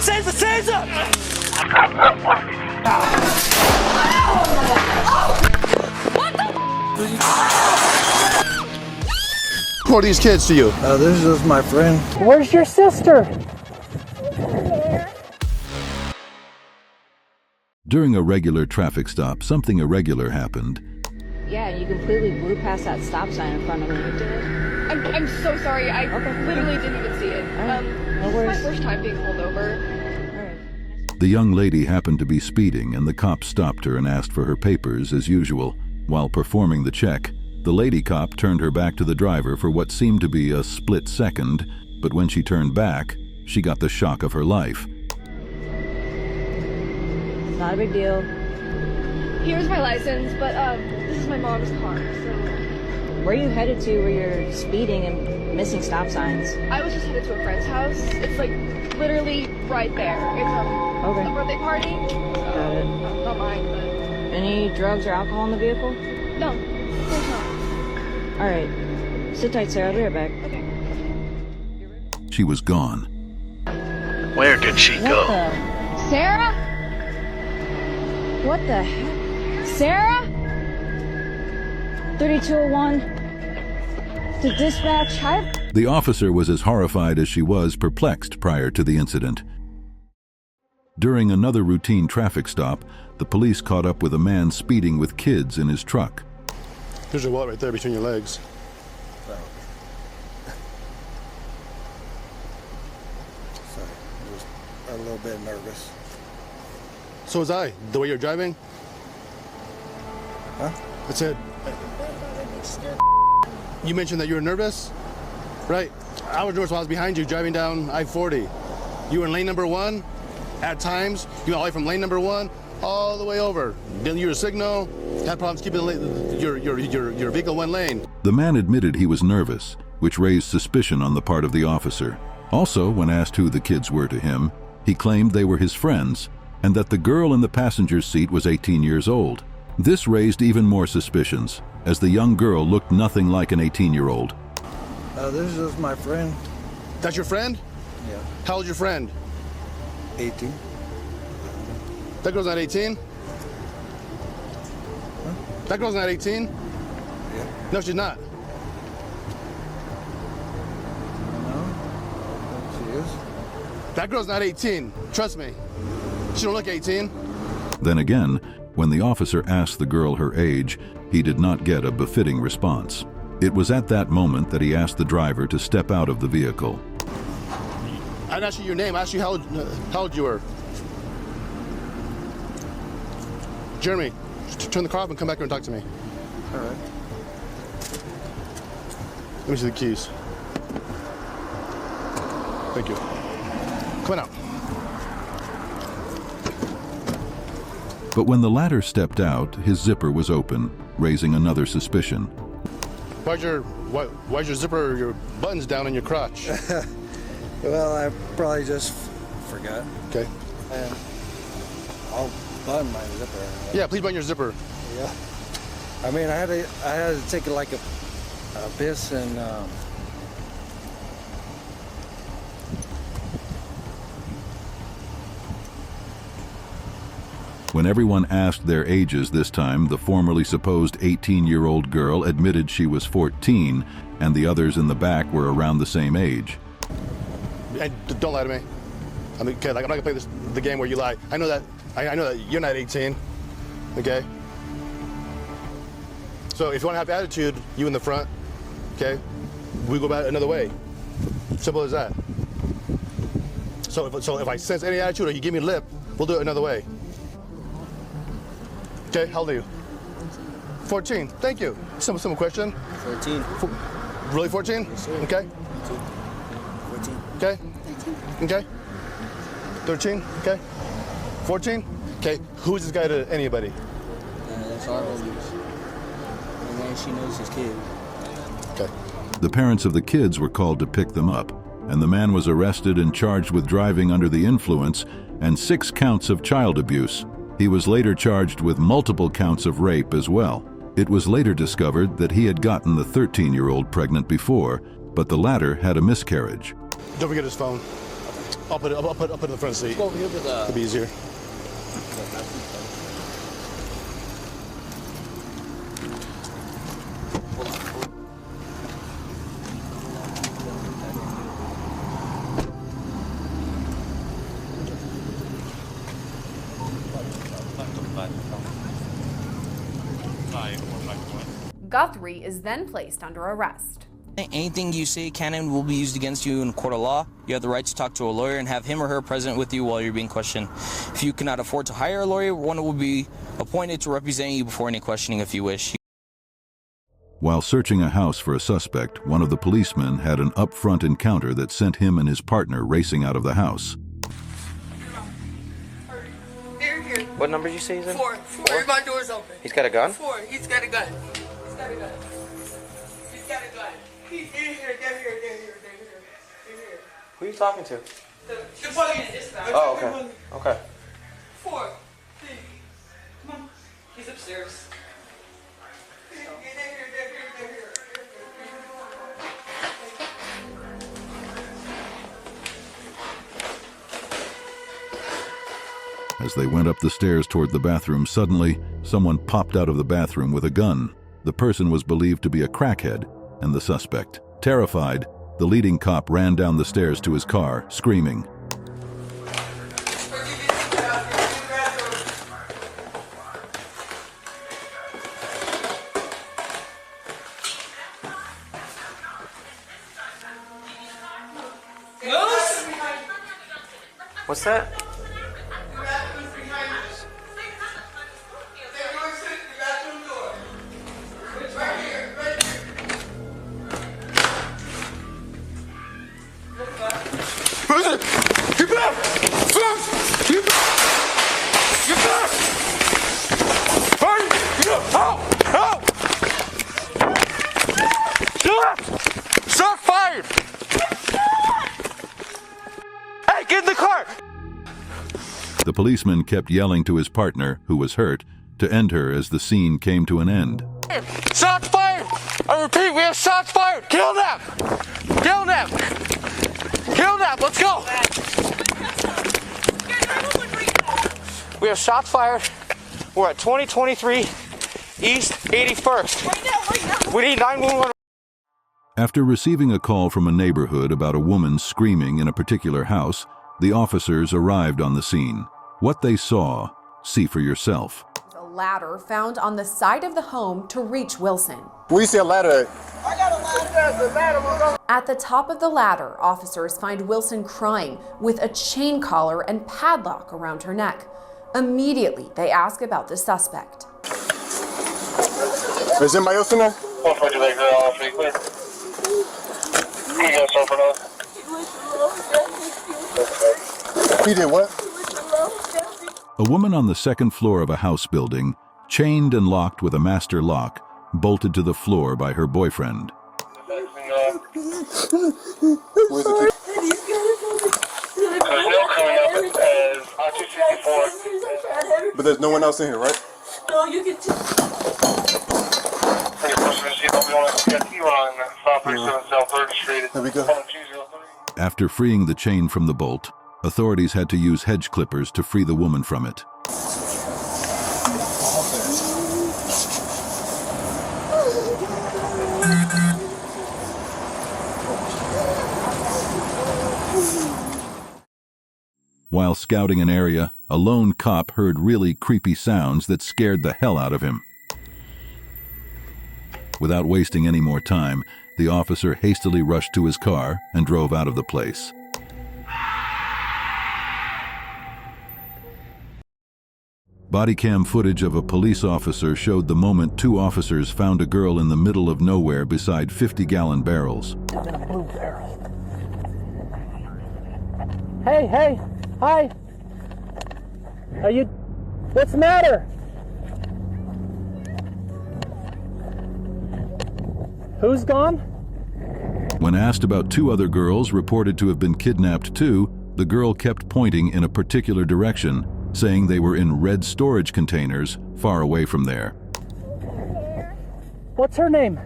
Taser! Taser! Who are these kids to you? This is my friend. Where's your sister? During a regular traffic stop, something irregular happened. Yeah, you completely blew past that stop sign in front of me. I'm so sorry. I literally didn't even see it. This is my first time being pulled over. The young lady happened to be speeding, and the cop stopped her and asked for her papers as usual. While performing the check, the lady cop turned her back to the driver for what seemed to be a split second, but when she turned back, she got the shock of her life. It's not a big deal. Here's my license, but this is my mom's car, so... Where are you headed to where you're speeding and missing stop signs? I was just headed to a friend's house. It's like literally right there. It's Okay. a birthday party. Got it. Not mine, but... Any drugs or alcohol in the vehicle? No, of course not. All right. Sit tight, Sarah. I'll be right back. Okay. She was gone. Where did she go? Sarah? What the heck? Sarah? 3201 to dispatch. The officer was as horrified as she was perplexed prior to the incident. During another routine traffic stop, the police caught up with a man speeding with kids in his truck. There's your wallet right there between your legs. Sorry, I was a little bit nervous. So was I. The way you're driving? Huh? That's it. You mentioned that you were nervous? Right. I was nervous while I was behind you driving down I-40. You were in lane number 1. At times, you went all the way from lane number 1 all the way over. Didn't use your signal. Had problems keeping your vehicle one lane. The man admitted he was nervous, which raised suspicion on the part of the officer. Also, when asked who the kids were to him, he claimed they were his friends, and that the girl in the passenger seat was 18 years old. This raised even more suspicions, as the young girl looked nothing like an 18-year-old. This is my friend. That's your friend? Yeah. How old's your friend? 18. That girl's not 18? Huh? That girl's not 18? Yeah. No, she's not. No, she is. That girl's not 18. Trust me. She don't look 18. Then again, when the officer asked the girl her age, he did not get a befitting response. It was at that moment that he asked the driver to step out of the vehicle. I didn't ask you your name. I asked you how old you were. Jeremy, turn the car off and come back here and talk to me. All right. Let me see the keys. Thank you. Come on out. But when the latter stepped out, his zipper was open, raising another suspicion. Why's your zipper, your buttons down in your crotch? Well, I probably just forgot. Okay. And I'll button my zipper. Yeah, please button your zipper. Yeah. I mean, I had to take like a piss and When everyone asked their ages this time, the formerly supposed 18-year-old girl admitted she was 14, and the others in the back were around the same age. And don't lie to me. I mean, okay, like, I'm not gonna play the game where you lie. I know that you're not 18. Okay. So if you want to have attitude, you in the front. Okay. We go about it another way. Simple as that. So if I sense any attitude or you give me lip, we'll do it another way. Okay, how old are you? 14. Thank you. Simple question. 14. Really 14? Yes, sir. Okay. 14. Okay. 13. Okay. 13. Okay. 14. Okay. Who's this guy to anybody? That's our homies. And then she knows his kid. Okay. The parents of the kids were called to pick them up, and the man was arrested and charged with driving under the influence and 6 counts of child abuse. He was later charged with multiple counts of rape as well. It was later discovered that he had gotten the 13-year-old pregnant before, but the latter had a miscarriage. Don't forget his phone. I'll put it in the front seat. Go over here to the... It'll be easier. Guthrie is then placed under arrest. Anything you say can and will be used against you in a court of law. You have the right to talk to a lawyer and have him or her present with you while you're being questioned. If you cannot afford to hire a lawyer, one will be appointed to represent you before any questioning if you wish. While searching a house for a suspect, one of the policemen had an upfront encounter that sent him and his partner racing out of the house. What number did you say he's in? 4. My door's open. He's got a gun? 4. He's got a gun. He's got a gun. He's got a gun. He's in here. They're here. Who are you talking to? The police. Oh, okay. Okay. 4. Come on. He's upstairs. They're here. As they went up the stairs toward the bathroom, suddenly, someone popped out of the bathroom with a gun. The person was believed to be a crackhead and the suspect. Terrified, the leading cop ran down the stairs to his car, screaming. What's that? Shot fired! Hey, get in the car! The policeman kept yelling to his partner, who was hurt, to end her as the scene came to an end. Shots fired! I repeat, we have shots fired! Kill them! Kill them! Kill them! Let's go! We have shots fired. We're at 2023 East 81st. Right now. We need 911. After receiving a call from a neighborhood about a woman screaming in a particular house, the officers arrived on the scene. What they saw, see for yourself. A ladder found on the side of the home to reach Wilson. Where you see a ladder? I got a ladder. At the top of the ladder, officers find Wilson crying with a chain collar and padlock around her neck. Immediately, they ask about the suspect. Is anybody else in there? He did what? A woman on the second floor of a house building, chained and locked with a master lock, bolted to the floor by her boyfriend. But there's no one else in here, right? No, you can There we go. After freeing the chain from the bolt, authorities had to use hedge clippers to free the woman from it. While scouting an area, a lone cop heard really creepy sounds that scared the hell out of him. Without wasting any more time, the officer hastily rushed to his car and drove out of the place. Body cam footage of a police officer showed the moment two officers found a girl in the middle of nowhere beside 50-gallon barrels. Blue barrel. Hey, hi. What's the matter? Who's gone? When asked about two other girls reported to have been kidnapped too, the girl kept pointing in a particular direction, saying they were in red storage containers far away from there. What's her name?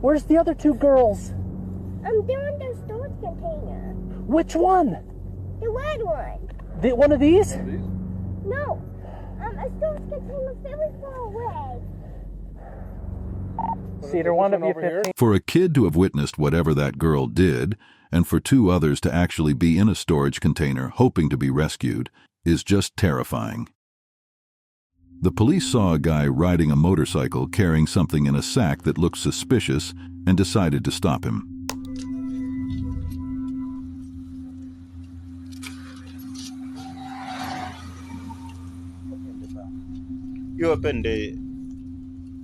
Where's the other two girls? They're in the storage container. Which one? The red one. One of these? No. A storage container very far away. Cedar, one of you 15. For a kid to have witnessed whatever that girl did, and for two others to actually be in a storage container hoping to be rescued, is just terrifying. The police saw a guy riding a motorcycle carrying something in a sack that looked suspicious and decided to stop him. You open the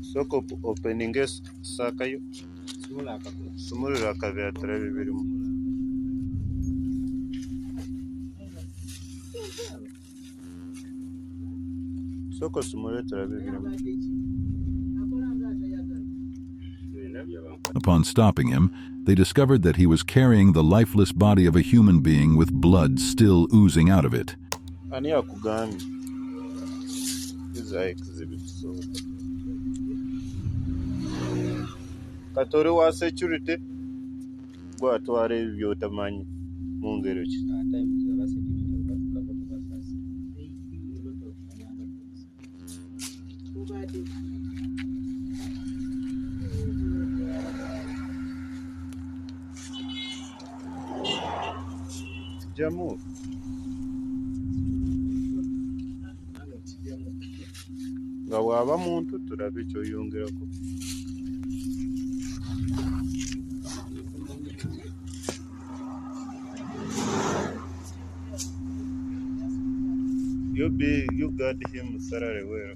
sock opening sakayo. Sumulaka kavyatra bibirimu. Soko sumulatra bibirimu. Upon stopping him, they discovered that he was carrying the lifeless body of a human being with blood still oozing out of it. Ani akugami. Iza exhibit so. Katori wa security gwa tware byotamanyi mungero ki. Jamu. Nga waba muntu tulabe ekyoyongerako. You got him Sarare where?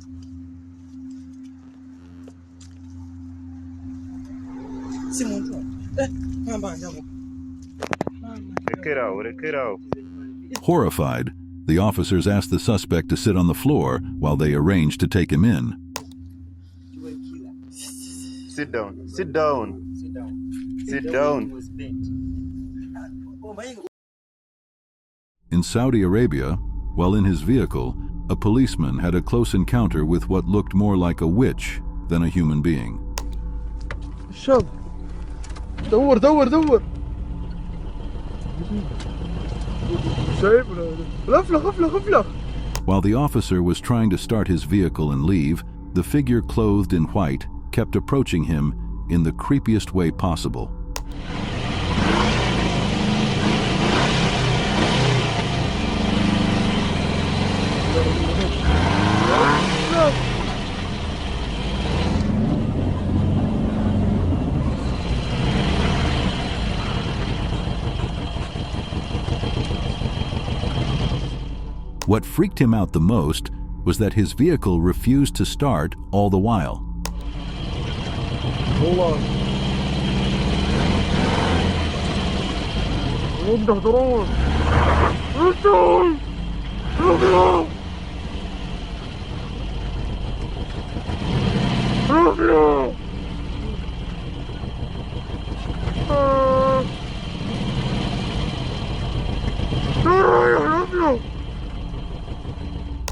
Horrified, the officers asked the suspect to sit on the floor while they arranged to take him in. Sit down. Sit down. Sit down. In Saudi Arabia, while in his vehicle, a policeman had a close encounter with what looked more like a witch than a human being. شوف دور دور دور While the officer was trying to start his vehicle and leave, the figure clothed in white kept approaching him in the creepiest way possible. What freaked him out the most was that his vehicle refused to start all the while. Hold on.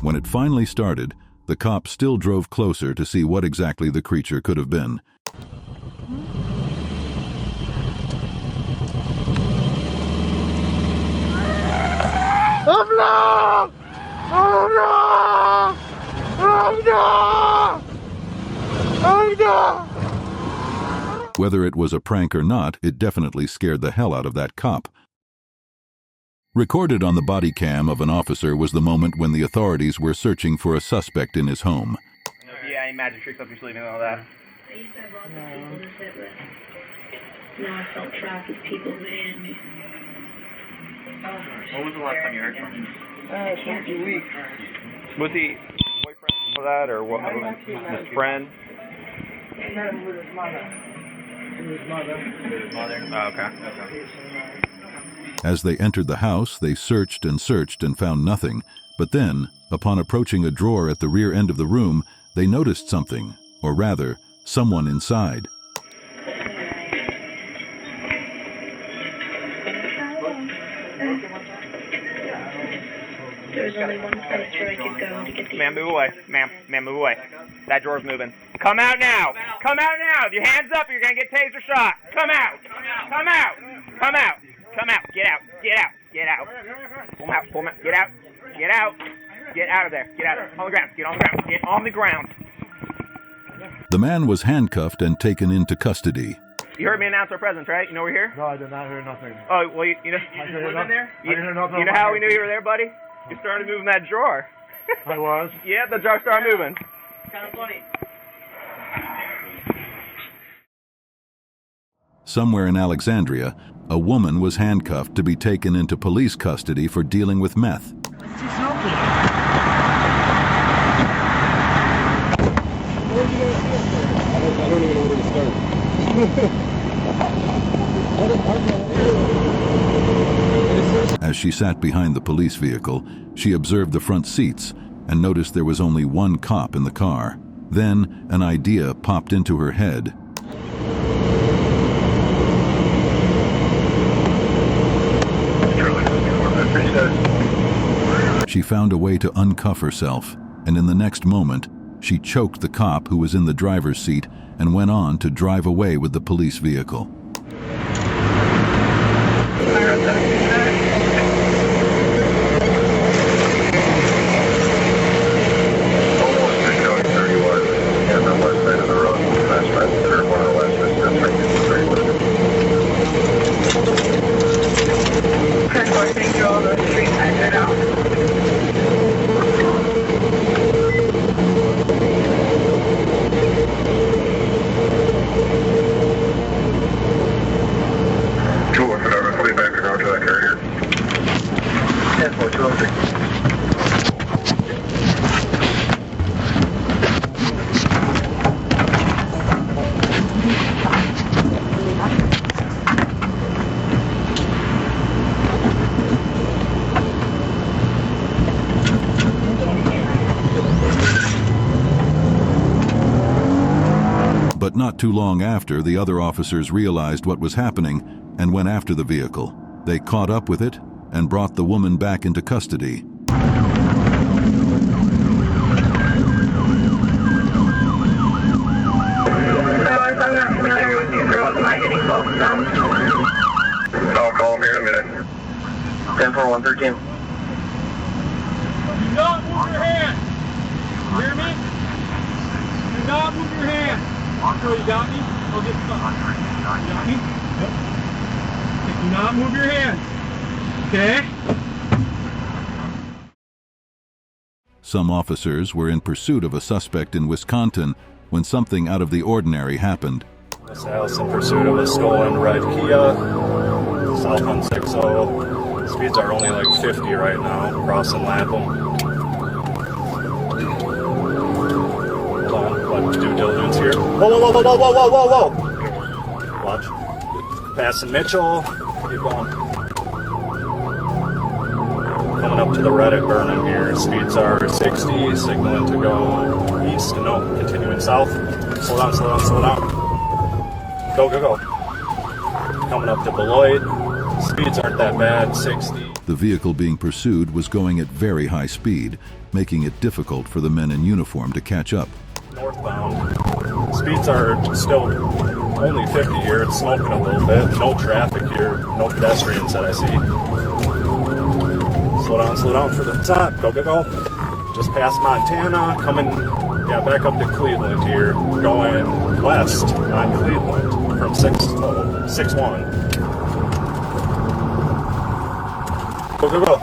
When it finally started, the cop still drove closer to see what exactly the creature could have been. Whether it was a prank or not, it definitely scared the hell out of that cop. Recorded on the body cam of an officer was the moment when the authorities were searching for a suspect in his home. Yeah, any magic tricks up your sleeve and all that? I used to have lots of people to sit with. Now I felt trapped with people who hated me. What was the last time you heard from him? It's been 2 weeks. Was he boyfriend for that, or what? His friend? With his mother. With his mother? Oh, okay. As they entered the house, they searched and found nothing. But then, upon approaching a drawer at the rear end of the room, they noticed something, or rather, someone inside. There's There's only one place where I could go to get the... Ma'am, move away. Ma'am, move away. That door's moving. Come out now. Come out now. With your hands up, you're going to get taser shot. Come out. Come out. Come out. Come out. Get out. Get out. Get out. Pull him out. Pull him out. Get out. Get out. Get out of there. Get out of there. On the ground. Get on the ground. Get on the ground. The man was handcuffed and taken into custody. You heard me announce our presence, right? You know we're here? No, I did not hear nothing. Oh, well, you know... I didn't hear nothing. You know how we knew you were there, buddy? You started moving that drawer. I was? Yeah, the drawer started moving. Kind of funny. Somewhere in Alexandria, a woman was handcuffed to be taken into police custody for dealing with meth. I don't even know where to start. As she sat behind the police vehicle, she observed the front seats and noticed there was only one cop in the car. Then an idea popped into her head. She found a way to uncuff herself, and in the next moment, she choked the cop who was in the driver's seat and went on to drive away with the police vehicle. But not too long after, the other officers realized what was happening and went after the vehicle. They caught up with it and brought the woman back into custody. I'll call him here in a minute. 10-4-1-13. Do not move your hand. You hear me? Do not move your hand. So you got me? I'll get stuck. You got me? Yep. Do not move your hand. Okay? Some officers were in pursuit of a suspect in Wisconsin when something out of the ordinary happened. This house in pursuit of a stolen red Kia, South 160. Speeds are only like 50 right now, crossing Lapham. Due diligence here. Whoa, whoa, whoa, whoa, whoa, whoa, whoa, whoa! Watch. Passing Mitchell. Keep going. Coming up to the red at Burnham here. Speeds are 60, signaling to go east. No, continuing south. Slow down, slow down, slow down. Go, go, go. Coming up to Beloit. Speeds aren't that bad, 60. The vehicle being pursued was going at very high speed, making it difficult for the men in uniform to catch up. Northbound. Speeds are still only 50 here. It's smoking a little bit. No traffic here. No pedestrians that I see. Slow down for the top. Go, go, go. Just past Montana. Coming, back up to Cleveland here. Going west on Cleveland from 6-1. Go, go, go.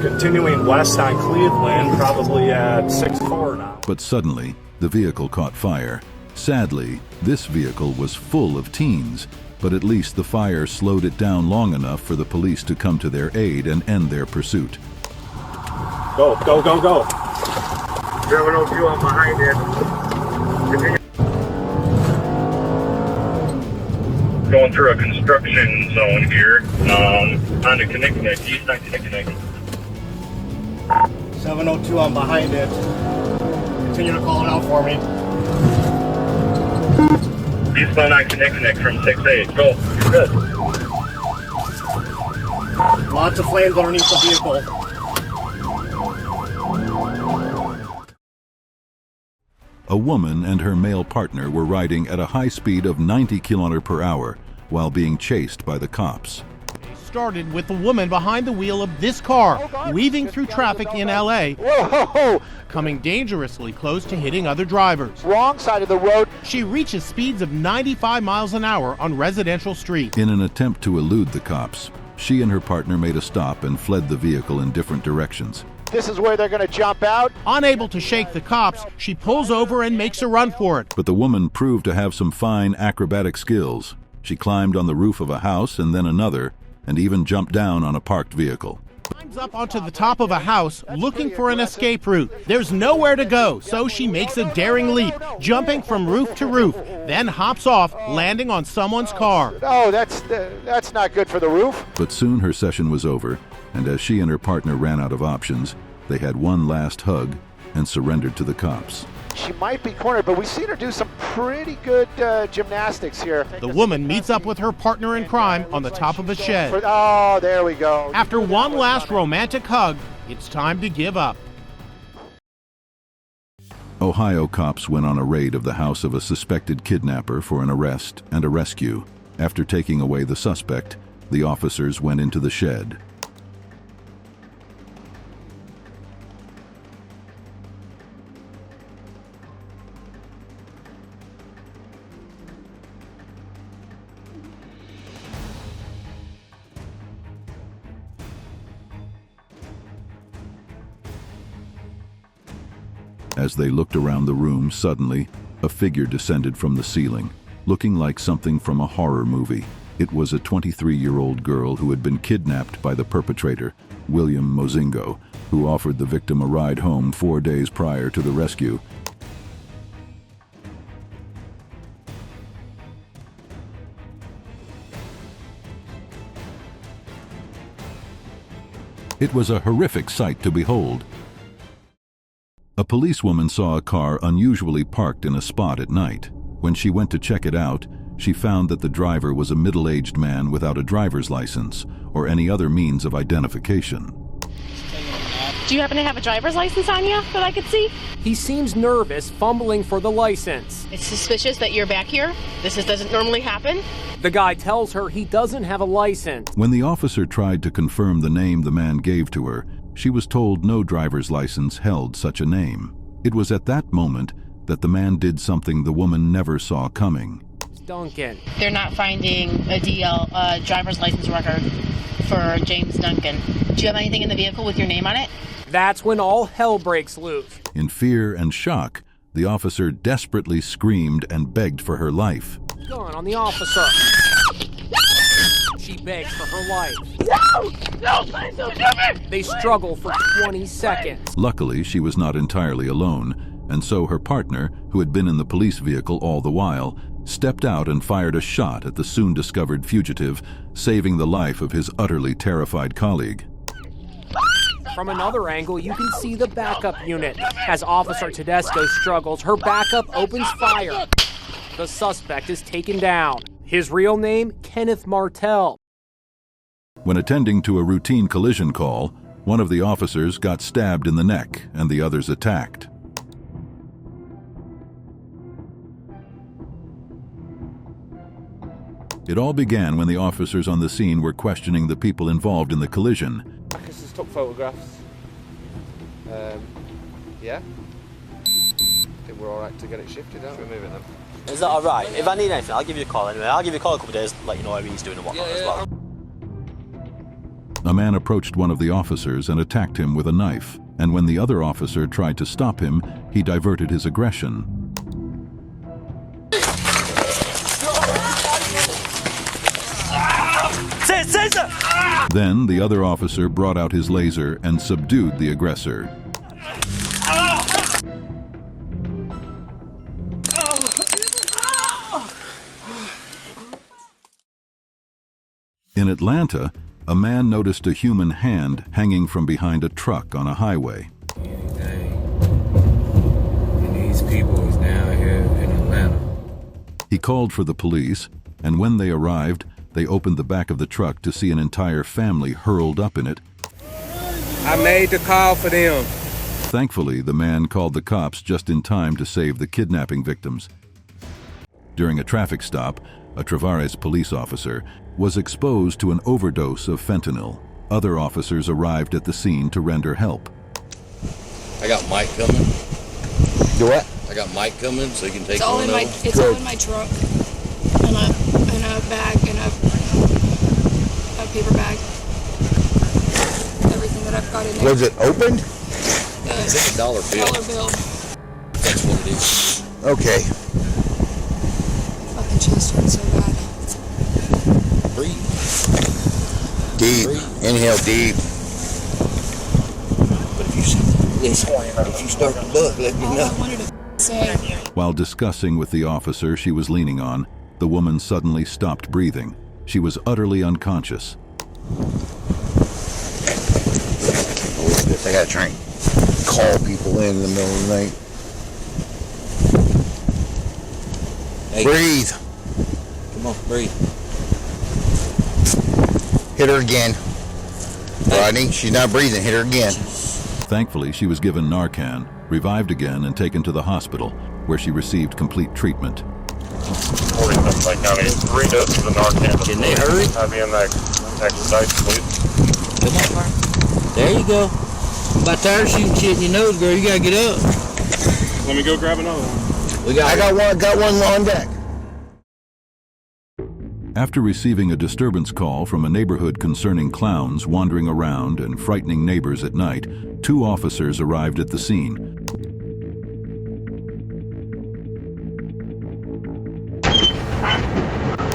Continuing west on Cleveland, probably at 6-4 now. But suddenly, the vehicle caught fire. Sadly, this vehicle was full of teens, but at least the fire slowed it down long enough for the police to come to their aid and end their pursuit. Go, go, go, go. 702 on behind it. Going through a construction zone here, on the Kinnickinnick, east on Kinnickinnick. 702 on behind it. Continue to call it out for me. Eastbound on Kinnickinnick from 6-8. Go. You're good. Lots of flames underneath the vehicle. A woman and her male partner were riding at a high speed of 90 km/h while being chased by the cops. Started with the woman behind the wheel of this car, weaving through traffic in LA, coming dangerously close to hitting other drivers. Wrong side of the road. She reaches speeds of 95 miles an hour on residential streets. In an attempt to elude the cops, she and her partner made a stop and fled the vehicle in different directions. This is where they're going to jump out. Unable to shake the cops, she pulls over and makes a run for it. But the woman proved to have some fine acrobatic skills. She climbed on the roof of a house and then another, and even jumped down on a parked vehicle. Climbs up onto the top of a house, looking for an escape route. There's nowhere to go, so she makes a daring leap, jumping from roof to roof, then hops off, landing on someone's car. Oh, that's not good for the roof. But soon her session was over, and as she and her partner ran out of options, they had one last hug and surrendered to the cops. She might be cornered, but we've seen her do some pretty good gymnastics here. The woman meets up with her partner in crime on the top of a shed. Oh, there we go. After one last romantic hug, it's time to give up. Ohio cops went on a raid of the house of a suspected kidnapper for an arrest and a rescue. After taking away the suspect, the officers went into the shed. As they looked around the room, suddenly, a figure descended from the ceiling, looking like something from a horror movie. It was a 23-year-old girl who had been kidnapped by the perpetrator, William Mozingo, who offered the victim a ride home 4 days prior to the rescue. It was a horrific sight to behold. A policewoman saw a car unusually parked in a spot at night. When she went to check it out, she found that the driver was a middle-aged man without a driver's license or any other means of identification. Do you happen to have a driver's license on you that I could see? He seems nervous, fumbling for the license. It's suspicious that you're back here. This doesn't normally happen. The guy tells her he doesn't have a license. When the officer tried to confirm the name the man gave to her, she was told no driver's license held such a name. It was at that moment that the man did something the woman never saw coming. Duncan. They're not finding a driver's license record for James Duncan. Do you have anything in the vehicle with your name on it? That's when all hell breaks loose. In fear and shock, the officer desperately screamed and begged for her life. Gun on the officer. She begs for her life. No! No, please don't shoot me! They struggle for 20 seconds. Luckily, she was not entirely alone, and so her partner, who had been in the police vehicle all the while, stepped out and fired a shot at the soon-discovered fugitive, saving the life of his utterly terrified colleague. From another angle, you can see the backup unit. As Officer Tedesco struggles, her backup opens fire. The suspect is taken down. His real name, Kenneth Martell. When attending to a routine collision call, one of the officers got stabbed in the neck and the others attacked. It all began when the officers on the scene were questioning the people involved in the collision. Marcus has took photographs. Yeah. I think we're all right to get it shifted, aren't we? Move it then. Is that all right? If I need anything, I'll give you a call anyway. I'll give you a call in a couple of days, let you know how he's doing and whatnot as well. A man approached one of the officers and attacked him with a knife, and when the other officer tried to stop him, he diverted his aggression. Then the other officer brought out his laser and subdued the aggressor. In Atlanta, a man noticed a human hand hanging from behind a truck on a highway. And these people is now here in Atlanta. He called for the police, and when they arrived, they opened the back of the truck to see an entire family hurled up in it. I made the call for them. Thankfully, the man called the cops just in time to save the kidnapping victims. During a traffic stop, a Travares police officer was exposed to an overdose of fentanyl. Other officers arrived at the scene to render help. I got Mike coming. Do what? I got Mike coming, so you can take It's all one in of my. them. It's all in my truck, and a bag, and a paper bag. Everything that I've got in there. Was it opened? It's like a dollar bill. Dollar bill. That's what it is. Okay. Fucking chest hurts so bad. Breathe. Deep. Breathe. Inhale deep. But if you start to look, let me All know. I wanted to say. While discussing with the officer she was leaning on, the woman suddenly stopped breathing. She was utterly unconscious. I gotta try and call people in the middle of the night. Hey. Breathe. Come on, breathe. Hit her again. Rodney, she's not breathing. Hit her again. Thankfully, she was given Narcan, revived again, and taken to the hospital, where she received complete treatment. 47 County, 3 doses of Narcan. Can they hurry? Have you in that exercise, please? Come on, Mark. There you go. I'm about tired of shooting shit in your nose, girl. You gotta get up. Let me go grab another one. I got one on deck. After receiving a disturbance call from a neighborhood concerning clowns wandering around and frightening neighbors at night, 2 officers arrived at the scene.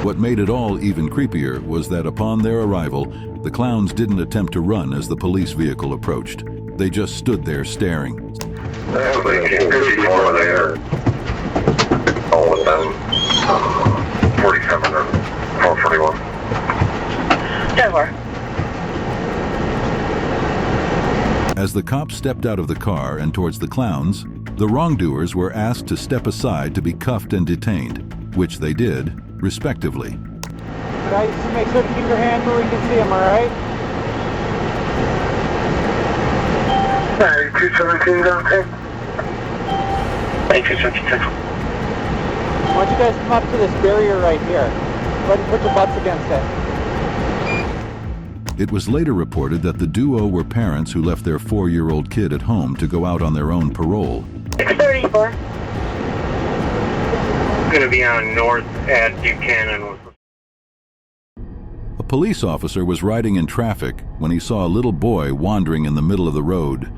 What made it all even creepier was that upon their arrival, the clowns didn't attempt to run as the police vehicle approached. They just stood there staring. There's 54 there. All with them. 47 or 441. Denver. As the cops stepped out of the car and towards the clowns, the wrongdoers were asked to step aside to be cuffed and detained, which they did, respectively. Guys, make sure to keep your hands where we can see them, alright? 217 downtown. 8266. I want you guys to come up to this barrier right here. Go ahead and put your butts against it. It was later reported that the duo were parents who left their 4-year-old kid at home to go out on their own parole. 634. Going to be on North at Buchanan. A police officer was riding in traffic when he saw a little boy wandering in the middle of the road.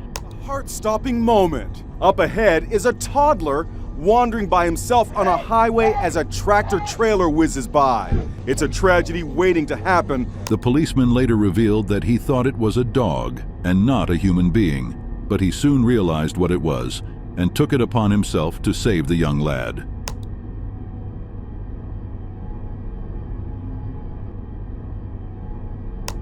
Heart-stopping moment. Up ahead is a toddler wandering by himself on a highway as a tractor-trailer whizzes by. It's a tragedy waiting to happen. The policeman later revealed that he thought it was a dog and not a human being, but he soon realized what it was and took it upon himself to save the young lad.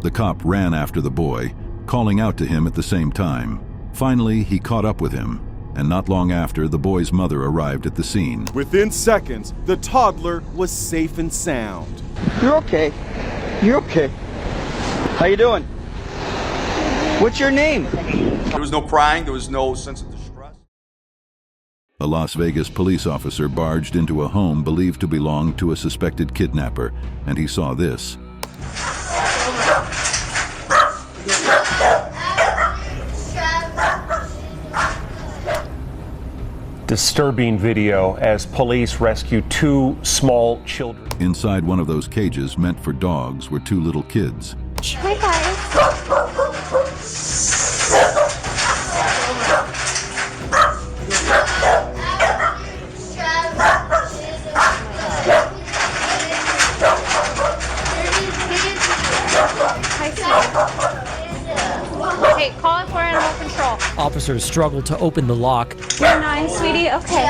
The cop ran after the boy, calling out to him at the same time. Finally, he caught up with him, and not long after, the boy's mother arrived at the scene. Within seconds, the toddler was safe and sound. You're okay. You're okay. How you doing? What's your name? There was no crying. There was no sense of distress. A Las Vegas police officer barged into a home believed to belong to a suspected kidnapper, and he saw this. Disturbing video as police rescue 2 small children. Inside one of those cages meant for dogs were 2 little kids. Hi, guys. Hey, call it for animal control. Officers struggled to open the lock. You're 9, sweetie? Okay.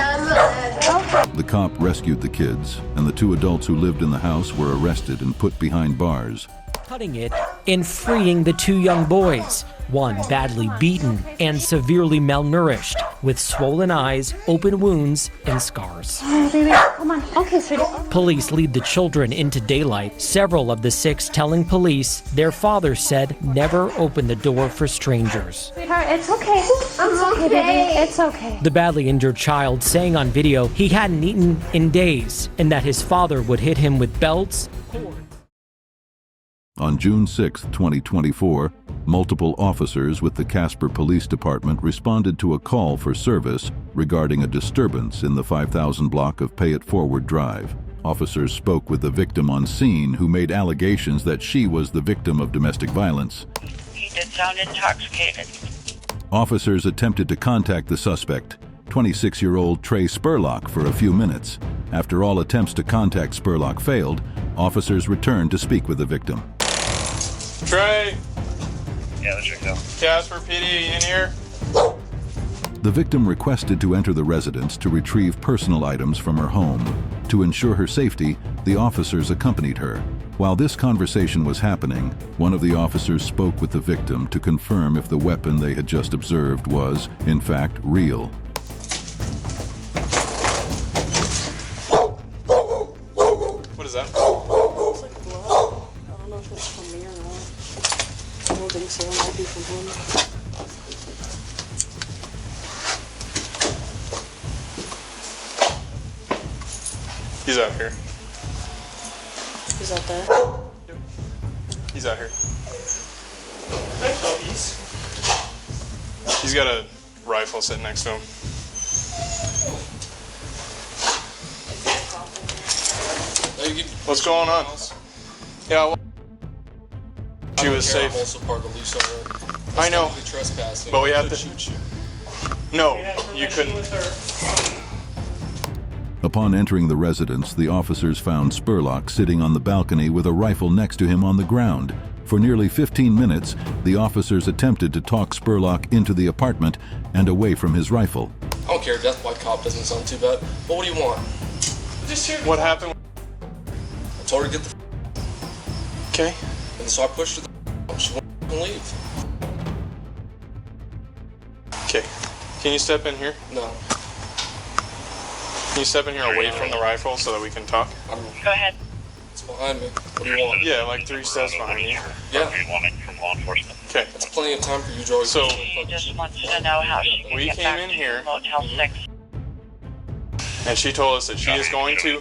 The cop rescued the kids, and the 2 adults who lived in the house were arrested and put behind bars. Cutting it and freeing the 2 young boys. One badly beaten and severely malnourished, with swollen eyes, open wounds, and scars. Oh, baby, come come on. Okay, sweetie. Police lead the children into daylight, several of the 6 telling police their father said never open the door for strangers. Sweetheart, it's okay. I'm okay, baby. It's okay. The badly injured child saying on video he hadn't eaten in days and that his father would hit him with belts. On June 6, 2024, multiple officers with the Casper Police Department responded to a call for service regarding a disturbance in the 5000 block of Pay It Forward Drive. Officers spoke with the victim on scene, who made allegations that she was the victim of domestic violence. He did sound intoxicated. Officers attempted to contact the suspect, 26-year-old Trey Spurlock, for a few minutes. After all attempts to contact Spurlock failed, officers returned to speak with the victim. Trey! Yeah, let's check it out. Casper PD, in here? The victim requested to enter the residence to retrieve personal items from her home. To ensure her safety, the officers accompanied her. While this conversation was happening, one of the officers spoke with the victim to confirm if the weapon they had just observed was, in fact, real. What is that? It's like blood. I don't know if it's from me or not. I don't think so. It might be from him. He's out here. Is that there? Yep. He's out here. Hey, puppies. He's got a rifle sitting next to him. What's going on? Yeah, well, she was safe. I'm also part of the loose owner. I know. Trespassing. But we have to shoot you. No, you couldn't. Upon entering the residence, the officers found Spurlock sitting on the balcony with a rifle next to him on the ground. For nearly 15 minutes, the officers attempted to talk Spurlock into the apartment and away from his rifle. I don't care. Death by cop doesn't sound too bad. But what do you want? What happened? I told her to get the Okay. And so I pushed her she won't leave. Okay. Can you step in here? No. Can you step in here away from the rifle so that we can talk? Go ahead. It's behind me. What do you want? Yeah, like 3 steps behind you. Yeah. From law enforcement. Okay. That's plenty of time for you, Joey. So, She just wants to know how she can we get came back in to here, Motel 6. and she told us that she is going to...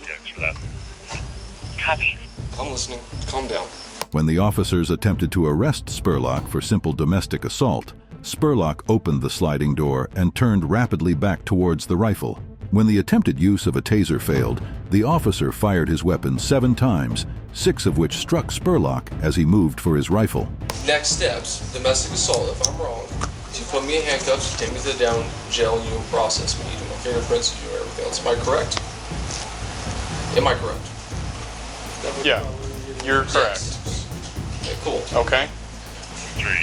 Copy. I'm listening. Calm down. When the officers attempted to arrest Spurlock for simple domestic assault, Spurlock opened the sliding door and turned rapidly back towards the rifle. When the attempted use of a taser failed, the officer fired his weapon 7 times, 6 of which struck Spurlock as he moved for his rifle. Next steps, domestic assault. If I'm wrong, you put me in handcuffs, you take me to the down jail, you process me, you do my fingerprints, you do everything else. Am I correct? Am I correct? Yeah, you're correct. Yes. Okay, cool. Okay.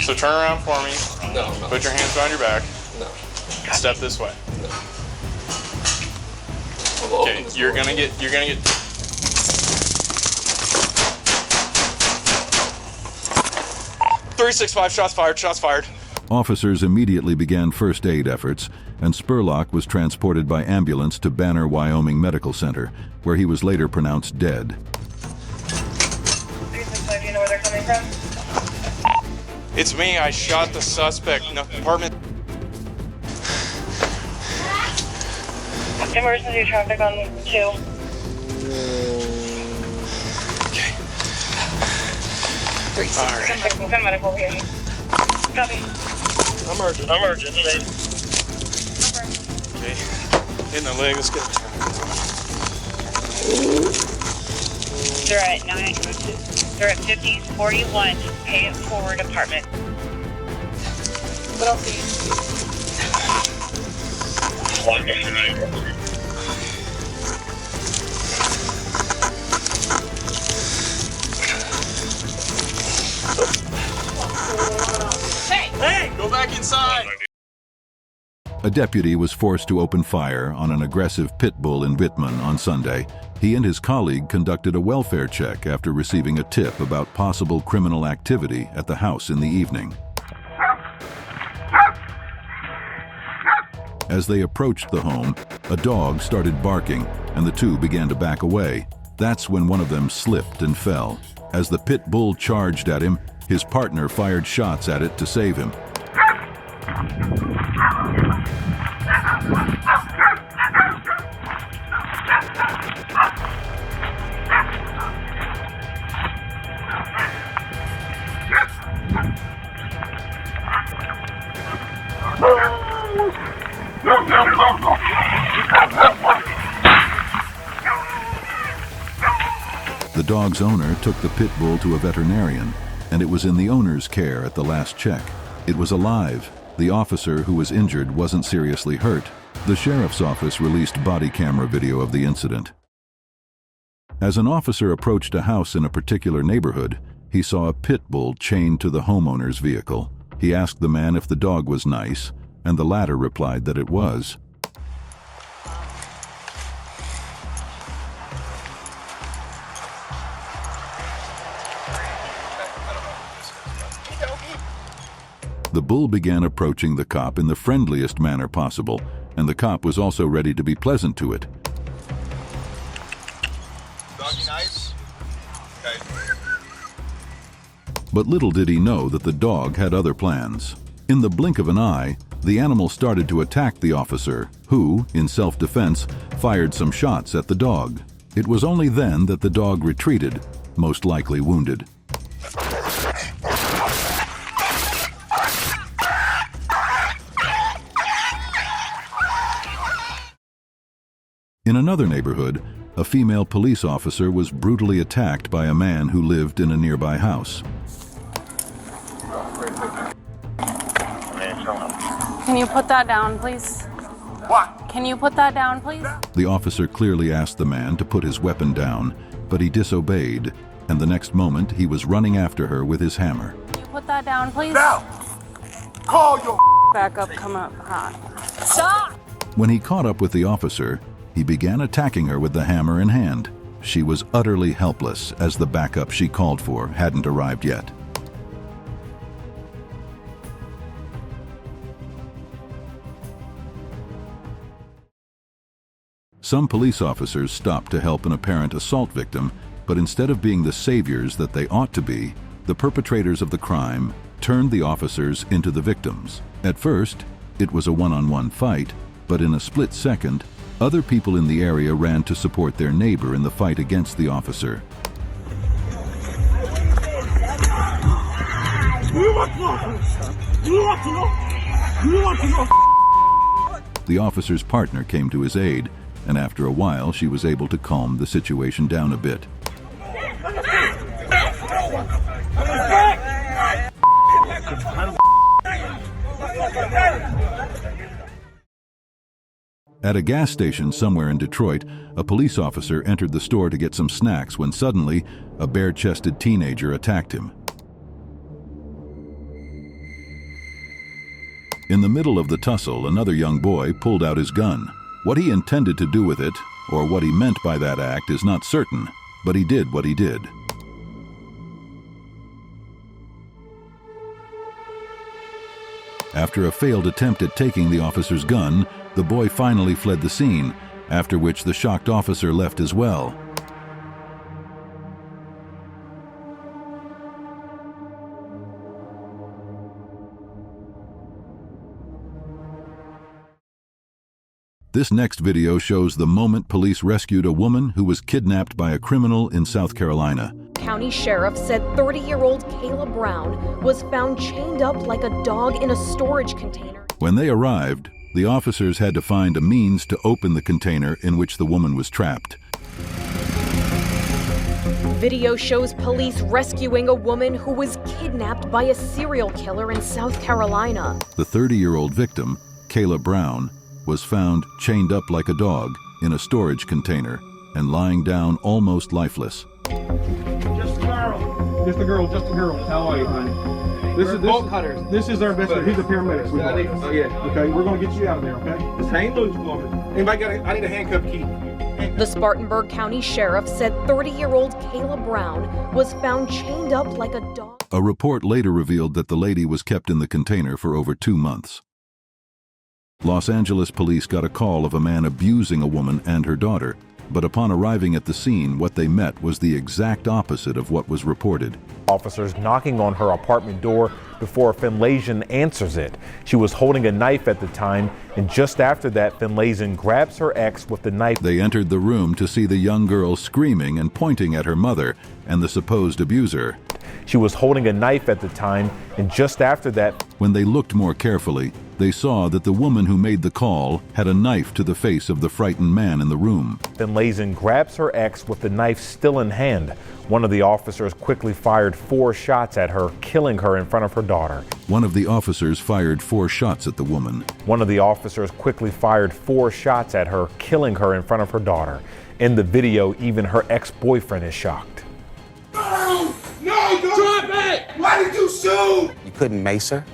So turn around for me. No, no. Put your hands behind your back. No. Step this way. No. Okay, you're gonna get 365 shots fired. Officers immediately began first aid efforts, and Spurlock was transported by ambulance to Banner, Wyoming Medical Center, where he was later pronounced dead. 365, do you know where they're coming from? It's me, I shot the suspect. No, apartment. Emergency traffic on 2. Okay. All right. Send medical here. Copy. Emergency. Okay. In the leg, let's get it. They're at 5041 Pay It Forward apartment. What else do you Hey, go back inside. A deputy was forced to open fire on an aggressive pit bull in Whitman on Sunday. He and his colleague conducted a welfare check after receiving a tip about possible criminal activity at the house in the evening. As they approached the home, A dog started barking, and the two began to back away. That's when one of them slipped and fell. As the pit bull charged at him, his partner fired shots at it to save him. The dog's owner took the pit bull to a veterinarian, and it was in the owner's care at the last check. It was alive. The officer who was injured wasn't seriously hurt. The sheriff's office released body camera video of the incident. As an officer approached a house in a particular neighborhood, he saw a pit bull chained to the homeowner's vehicle. He asked the man if the dog was nice, and the latter replied that it was. The bull began approaching the cop in the friendliest manner possible, and the cop was also ready to be pleasant to it. Doggy nice? Okay. But little did he know that the dog had other plans. In the blink of an eye, the animal started to attack the officer, who, in self-defense, fired some shots at the dog. It was only then that the dog retreated, most likely wounded. In another neighborhood, a female police officer was brutally attacked by a man who lived in a nearby house. Can you put that down, please? What? Can you put that down, please? The officer clearly asked the man to put his weapon down, but he disobeyed, and the next moment he was running after her with his hammer. Can you put that down, please? Now! Call your Back up, come up hot. Stop! When he caught up with the officer, he began attacking her with the hammer in hand. She was utterly helpless, as the backup she called for hadn't arrived yet. Some police officers stopped to help an apparent assault victim, but instead of being the saviors that they ought to be, the perpetrators of the crime turned the officers into the victims. At first, it was a one-on-one fight, but in a split second, other people in the area ran to support their neighbor in the fight against the officer. The officer's partner came to his aid, and after a while she was able to calm the situation down a bit. At a gas station somewhere in Detroit, a police officer entered the store to get some snacks when suddenly a bare-chested teenager attacked him. In the middle of the tussle, another young boy pulled out his gun. What he intended to do with it, or what he meant by that act, is not certain, but he did what he did. After a failed attempt at taking the officer's gun, the boy finally fled the scene, after which the shocked officer left as well. This next video shows the moment police rescued a woman who was kidnapped by a criminal in South Carolina. County Sheriff said 30-year-old Kayla Brown was found chained up like a dog in a storage container. When they arrived, the officers had to find a means to open the container in which the woman was trapped. Video shows police rescuing a woman who was kidnapped by a serial killer in South Carolina. The 30-year-old victim, Kayla Brown, was found chained up like a dog in a storage container and lying down almost lifeless. Just a girl. How are you, honey? This is our best. He's a paramedic. Okay, we're gonna get you out of there. Okay, just hang loose for me. I need a handcuff key. The Spartanburg County Sheriff said 30-year-old Kayla Brown was found chained up like a dog. A report later revealed that the lady was kept in the container for over 2 months. Los Angeles police got a call of a man abusing a woman and her daughter, but upon arriving at the scene, what they met was the exact opposite of what was reported. Officers knocking on her apartment door before Finlayson answers it. She was holding a knife at the time, and just after that, Finlayson grabs her ex with the knife. They entered the room to see the young girl screaming and pointing at her mother and the supposed abuser. She was holding a knife at the time, and just after that, when they looked more carefully, they saw that the woman who made the call had a knife to the face of the frightened man in the room. Finlayson grabs her ex with the knife still in hand. One of the officers quickly fired 4 shots at her, killing her in front of her daughter. One of the officers fired 4 shots at the woman. One of the officers quickly fired 4 shots at her, killing her in front of her daughter. In the video, even her ex-boyfriend is shocked. No, don't drop it! Why did you shoot? You couldn't mace her.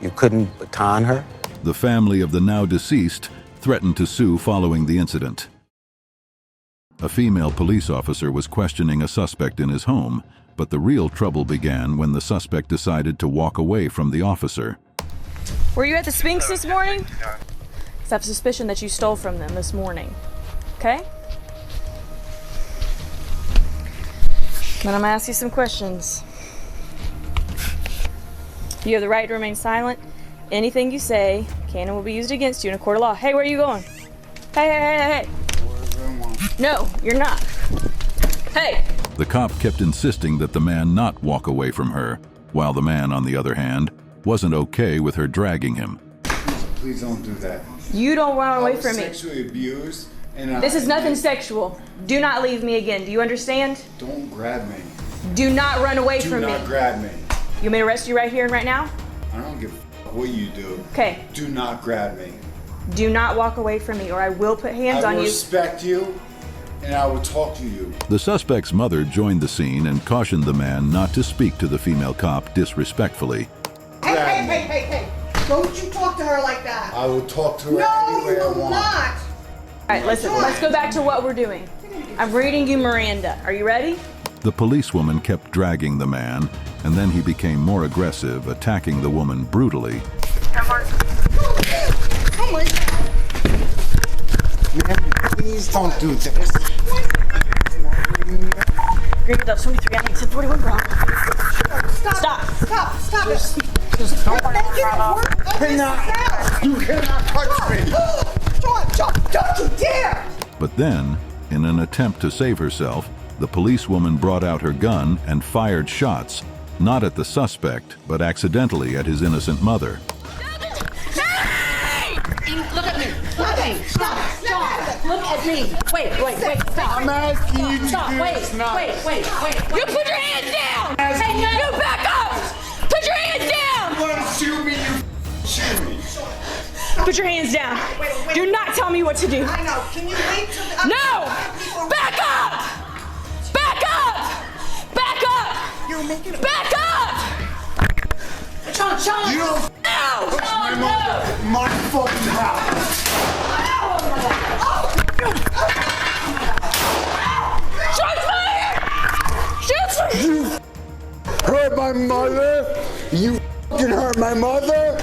You couldn't baton her. The family of the now deceased threatened to sue following the incident. A female police officer was questioning a suspect in his home, but the real trouble began when the suspect decided to walk away from the officer. Were you at the Sphinx this morning? Because I have suspicion that you stole from them this morning. Okay? Then I'm gonna ask you some questions. You have the right to remain silent. Anything you say, canon will be used against you in a court of law. Hey, where are you going? Hey. No, you're not. Hey! The cop kept insisting that the man not walk away from her, while the man, on the other hand, wasn't okay with her dragging him. Please don't do that. You don't run away from me. Sexually abused, and this is nothing sexual. Do not leave me again. Do you understand? Don't grab me. Do not run away from me. Do not grab me. You want me to arrest you right here and right now? I don't give a what you do. Okay. Do not grab me. Do not walk away from me or I will put hands on you. I will respect you and I will talk to you. The suspect's mother joined the scene and cautioned the man not to speak to the female cop disrespectfully. Hey. Don't you talk to her like that. I will talk to her any way I want. Not. All right, listen, let's go back to what we're doing. I'm reading you Miranda. Are you ready? The policewoman kept dragging the man, and then he became more aggressive, attacking the woman brutally. Oh my God. Man, please don't do this. Green Dove 23, I need 1041 Bravo. Stop it. Just don't you cannot touch me. Don't you dare. But then, in an attempt to save herself, the policewoman brought out her gun and fired shots, not at the suspect, but accidentally at his innocent mother. Hey! Look at me. Stop. Look at me. Wait. Stop. I'm asking you to Stop. do Wait. this now. Wait. You put your hands down. Hey, no. You back up. Put your hands down. You want to shoot me? You shoot me. Put your hands down. Do not tell me what to do. I know. Can you wait till the... No! Back up! You're making it... Back up! Sean! You don't No! touch my mother in my fucking house. Shots fired! You hurt my mother? You fucking hurt my mother?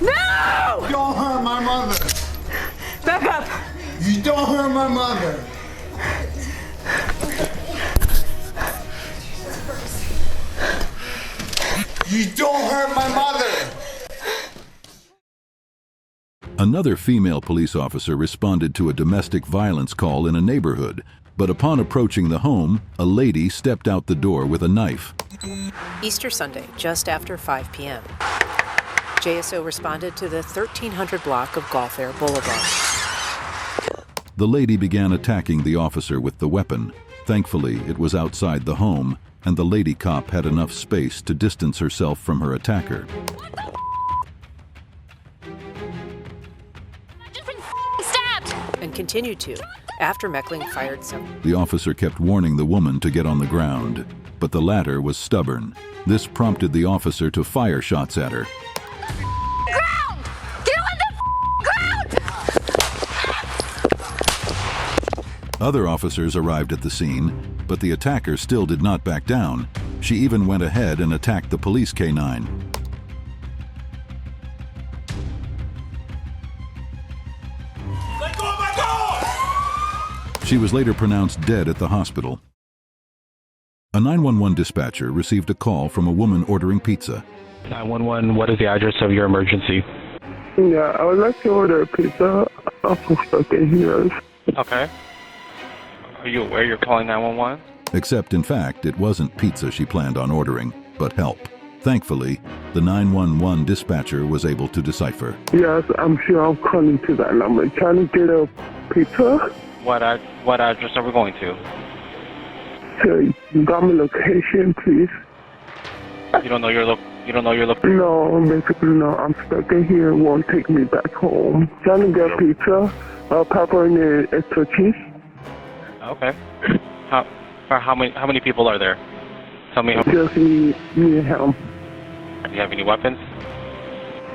No! Don't hurt my mother. Back up! You don't hurt my mother. You don't hurt my mother. Another female police officer responded to a domestic violence call in a neighborhood, but upon approaching the home, a lady stepped out the door with a knife. Easter Sunday, just after 5 p.m. JSO responded to the 1300 block of Gulf Air Boulevard. The lady began attacking the officer with the weapon. Thankfully, it was outside the home, and the lady cop had enough space to distance herself from her attacker. And continued to, after Meckling fired some. The officer kept warning the woman to get on the ground, but the latter was stubborn. This prompted the officer to fire shots at her. Ground! Get on the ground! Other officers arrived at the scene, but the attacker still did not back down. She even went ahead and attacked the police K-9. Let go of my dog! She was later pronounced dead at the hospital. A 911 dispatcher received a call from a woman ordering pizza. 911, what is the address of your emergency? Yeah, I would like to order a pizza. I'm stuck in here. Okay. Are you aware you're calling 911? Except, in fact, it wasn't pizza she planned on ordering, but help. Thankfully, the 911 dispatcher was able to decipher. Yes, I'm sure I'm calling to that number. Trying to get a pizza? What address are we going to? Okay, you got my location, please. You don't know your location? No, basically no. I'm stuck in here. It won't take me back home. Trying to get pizza, pepperoni, extra cheese. Okay. How many people are there? Tell me. Just me and him. Do you have any weapons?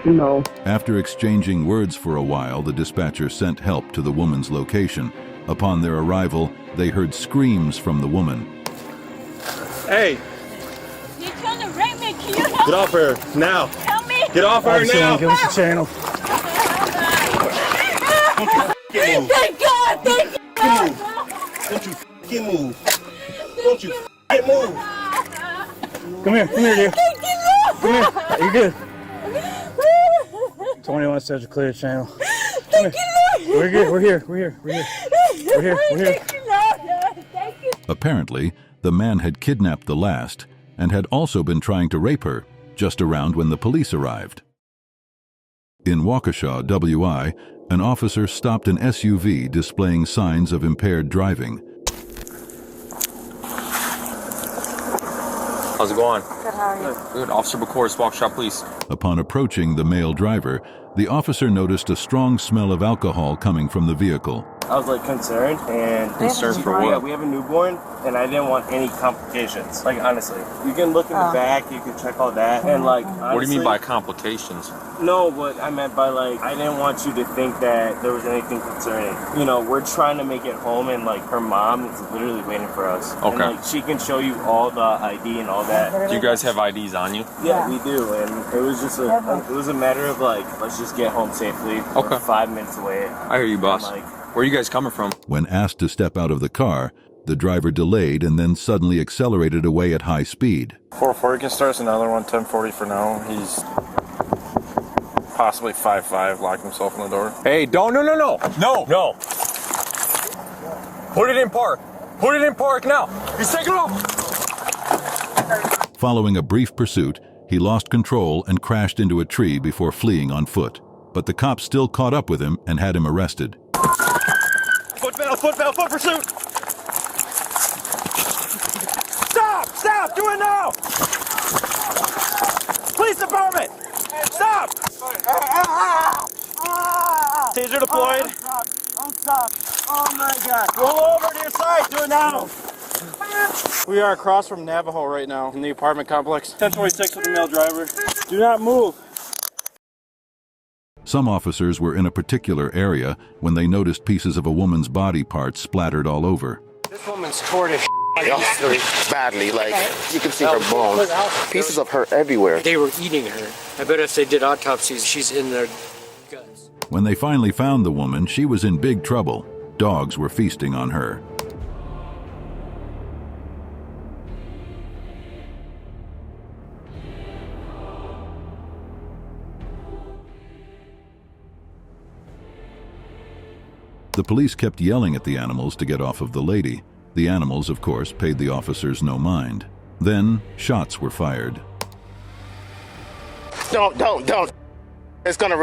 No. After exchanging words for a while, the dispatcher sent help to the woman's location. Upon their arrival, they heard screams from the woman. Hey! You're trying to rape me. Can you help Get off her, now! Help me! Get off her now! Give us the channel. Thank God! Thank God! Don't you f***ing move. Don't you f***ing move. Come here, dear. Come here. You're good. 21 says to clear the channel. Come here. We're good. We're here. Apparently, the man had kidnapped the last and had also been trying to rape her, just around when the police arrived. In Waukesha, WI, an officer stopped an SUV displaying signs of impaired driving. How's it going? Good, how are you? Good. Officer Bacoris, Waukesha Police. Upon approaching the male driver, the officer noticed a strong smell of alcohol coming from the vehicle. I was like concerned and concerned for what? Yeah, we have a newborn and I didn't want any complications. Like honestly, you can look in the back, you can check all that, and like honestly, What do you mean by complications? No, what I meant by like I didn't want you to think that there was anything concerning. You know, we're trying to make it home, and like her mom is literally waiting for us. Okay. And, like she can show you all the ID and all that. Do you guys have IDs on you? Yeah, we do, and it was just a matter of like let's just get home safely. Okay. We're 5 minutes away. I hear you, boss. Where are you guys coming from? When asked to step out of the car, the driver delayed and then suddenly accelerated away at high speed. 440 can start us another one, 1040 for now. He's possibly 5'5", locked himself in the door. Hey, don't, no. Put it in park. Put it in park now. He's taking off. Following a brief pursuit, he lost control and crashed into a tree before fleeing on foot. But the cops still caught up with him and had him arrested. Foot pursuit! Stop! Do it now! Police department! Stop! Taser deployed. I'm stopped. Oh my God. Roll over to your side. Do it now. We are across from Navajo right now in the apartment complex. 1046 with the male driver. Do not move. Some officers were in a particular area when they noticed pieces of a woman's body parts splattered all over. This woman's torn as badly, like you can see her bones. Pieces of her everywhere. They were eating her. I bet if they did autopsies, she's in their guts. When they finally found the woman, she was in big trouble. Dogs were feasting on her. The police kept yelling at the animals to get off of the lady. The animals, of course, paid the officers no mind. Then, shots were fired. Don't. It's gonna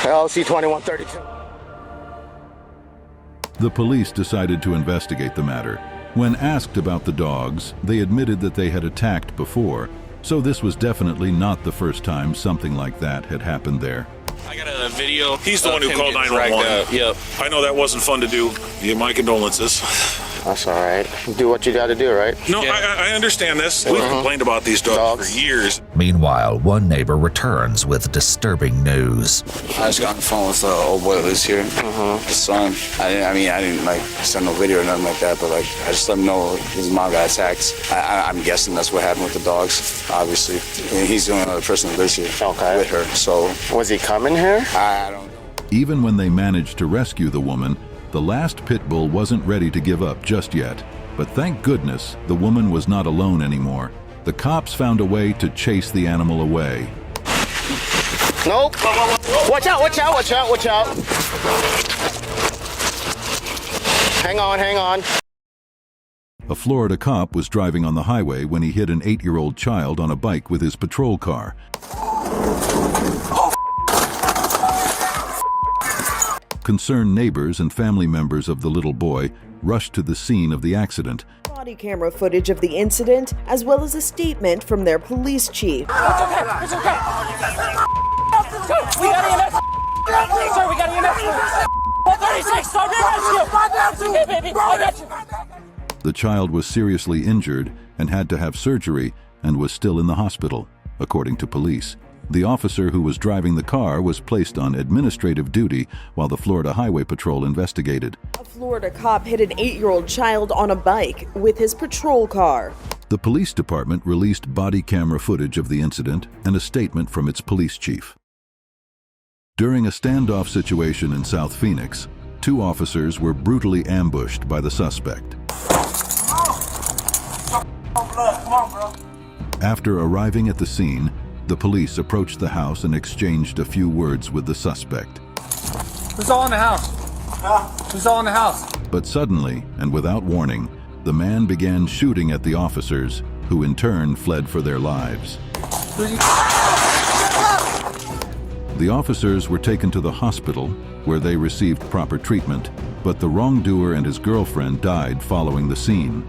LC 2132. The police decided to investigate the matter. When asked about the dogs, they admitted that they had attacked before, so this was definitely not the first time something like that had happened there. I got a video. He's the one who called 911. Yep. I know that wasn't fun to do. Yeah, my condolences. That's all right. Do what you got to do, right? No, I understand this. We've complained about these dogs for years. Meanwhile, one neighbor returns with disturbing news. I just got on the phone with the old boy that lives here, his son. I didn't like send no video or nothing like that, but like I just let him know his mom got attacked. I'm guessing that's what happened with the dogs. Obviously, he's the only other person that lives here with her. So was he coming here? I don't know. Even when they managed to rescue the woman, the last pit bull wasn't ready to give up just yet. But thank goodness, the woman was not alone anymore. The cops found a way to chase the animal away. Nope. Watch out, watch out, watch out, watch out. Hang on, hang on. A Florida cop was driving on the highway when he hit an 8-year-old child on a bike with his patrol car. Concerned neighbors and family members of the little boy rushed to the scene of the accident. Body camera footage of the incident, as well as a statement from their police chief. It's okay. It's okay. We got EMS. Sir, we got EMS. 436. Start your rescue. Okay, baby. I got you. The child was seriously injured and had to have surgery and was still in the hospital, according to police. The officer who was driving the car was placed on administrative duty while the Florida Highway Patrol investigated. A Florida cop hit an 8-year-old child on a bike with his patrol car. The police department released body camera footage of the incident and a statement from its police chief. During a standoff situation in South Phoenix, 2 officers were brutally ambushed by the suspect. After arriving at the scene, the police approached the house and exchanged a few words with the suspect. Who's all in the house? Who's all in the house? But suddenly, and without warning, the man began shooting at the officers, who in turn fled for their lives. The officers were taken to the hospital, where they received proper treatment, but the wrongdoer and his girlfriend died following the scene.